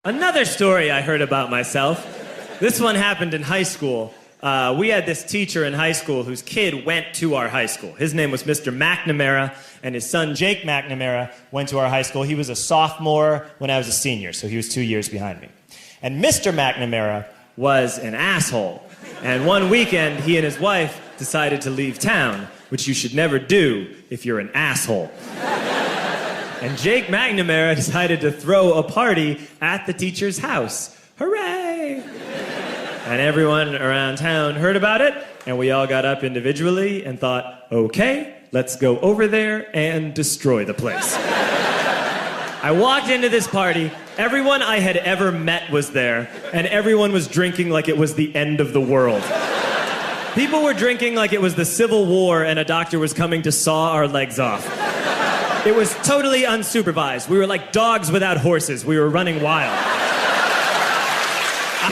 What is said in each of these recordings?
Another story I heard about myself. This one happened in high school. We had this teacher in high school whose kid went to our high school. His name was Mr. McNamara, and his son Jake McNamara went to our high school. He was a sophomore when I was a senior, so he was 2 years behind me. And Mr. McNamara was an asshole. And one weekend, he and his wife decided to leave town, which you should never do if you're an asshole. And Jake McNamara decided to throw a party at the teacher's house. Hooray! And everyone around town heard about it, and we all got up individually and thought, okay, let's go over there and destroy the place. I walked into this party, everyone I had ever met was there, and everyone was drinking like it was the end of the world. People were drinking like it was the Civil War and a doctor was coming to saw our legs off. It was totally unsupervised. We were like dogs without horses. We were running wild. I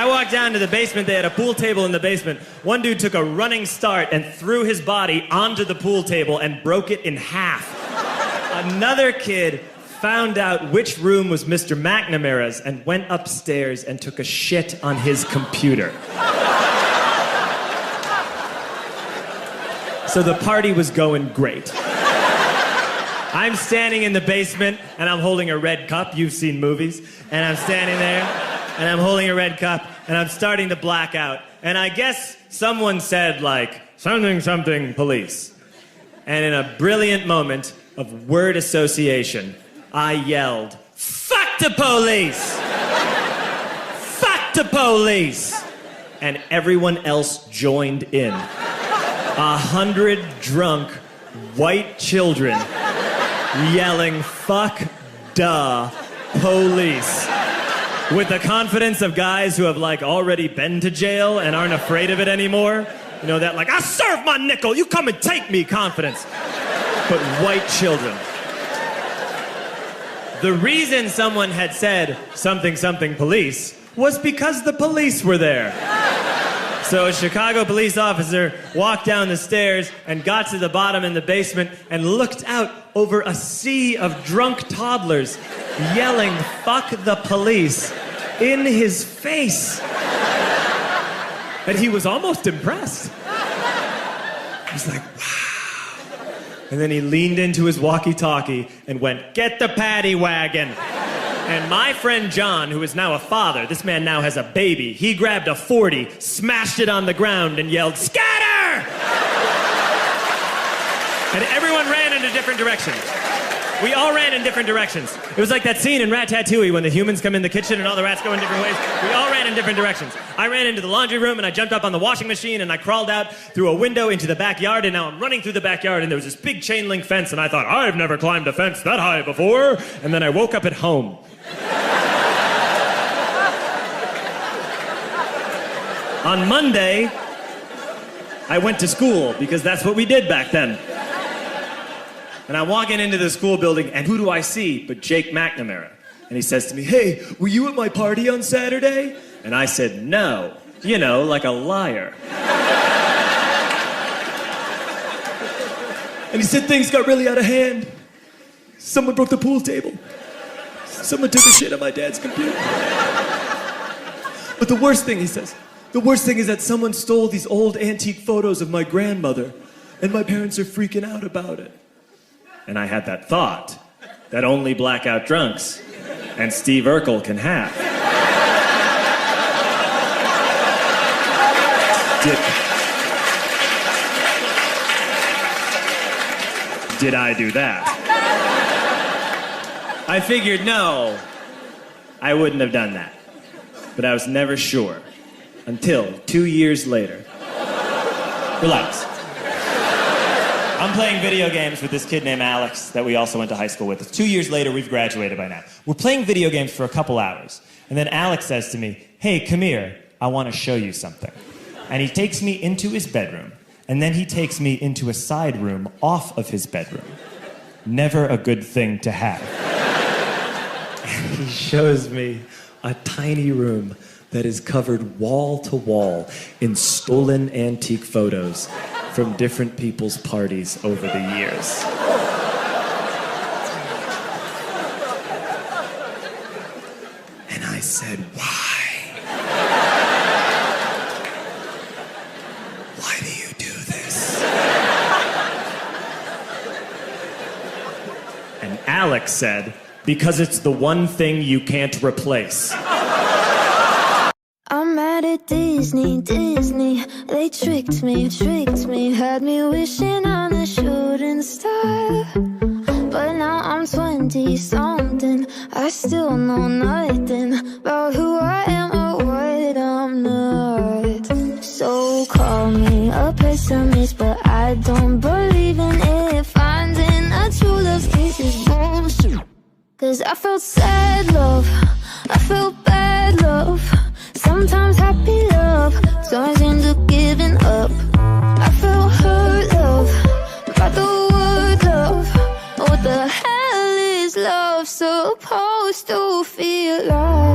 walked down to the basement. They had a pool table in the basement. One dude took a running start and threw his body onto the pool table and broke it in half. Another kid found out which room was Mr. McNamara's and went upstairs and took a shit on his computer. So the party was going great. I'm standing in the basement and I'm holding a red cup. You've seen movies. And I'm standing there and I'm holding a red cup and I'm starting to black out. And I guess someone said like, something police. And in a brilliant moment of word association, I yelled, fuck the police! Fuck the police! And everyone else joined in. 100 drunk white children yelling, fuck duh police. With the confidence of guys who have like already been to jail and aren't afraid of it anymore. You know, that like, I serve my nickel, you come and take me confidence. But white children. The reason someone had said something police was because the police were there. So a Chicago police officer walked down the stairs and got to the bottom in the basement and looked out over a sea of drunk toddlers yelling, fuck the police, in his face. And he was almost impressed. He was like, wow. And then he leaned into his walkie-talkie and went, get the paddy wagon. And my friend John, who is now a father, this man now has a baby, he grabbed a 40, smashed it on the ground, and yelled, scatter! And everyone ran in a different direction. We all ran in different directions. It was like that scene in Ratatouille when the humans come in the kitchen and all the rats go in different ways. We all ran in different directions. I ran into the laundry room and I jumped up on the washing machine and I crawled out through a window into the backyard, and now I'm running through the backyard and there was this big chain link fence and I thought, I've never climbed a fence that high before. And then I woke up at home. On Monday, I went to school because that's what we did back then. And I'm walking into the school building, and who do I see but Jake McNamara? And he says to me, hey, were you at my party on Saturday? And I said, no. You know, like a liar. And he said things got really out of hand. Someone broke the pool table. Someone took a shit on my dad's computer. But the worst thing, he says, the worst thing is that someone stole these old antique photos of my grandmother, and my parents are freaking out about it. And I had that thought that only blackout drunks and Steve Urkel can have. Did I do that? I figured, no, I wouldn't have done that. But I was never sure until 2 years later. Relax. I'm playing video games with this kid named Alex that we also went to high school with. 2 years later, we've graduated by now. We're playing video games for a couple hours. And then Alex says to me, hey, come here, I want to show you something. And he takes me into his bedroom. And then he takes me into a side room off of his bedroom. Never a good thing to have. And he shows me a tiny room that is covered wall to wall in stolen antique photos from different people's parties over the years. said, why? Why do you do this? And Alex said, because it's the one thing you can't replace. I'm mad at Disney, they tricked me, had me wishing on a shooting star. But now I'm 20-something, I still know nothing about who I am or what I'm not. So call me a pessimist, but I don't believe in it. Finding a true love case is bullshit. 'Cause I felt sad love, I felt bad love, sometimes happy love, sometimes end up giving up. I felt hurt love, by the word love. What the hell is love supposed to feel like?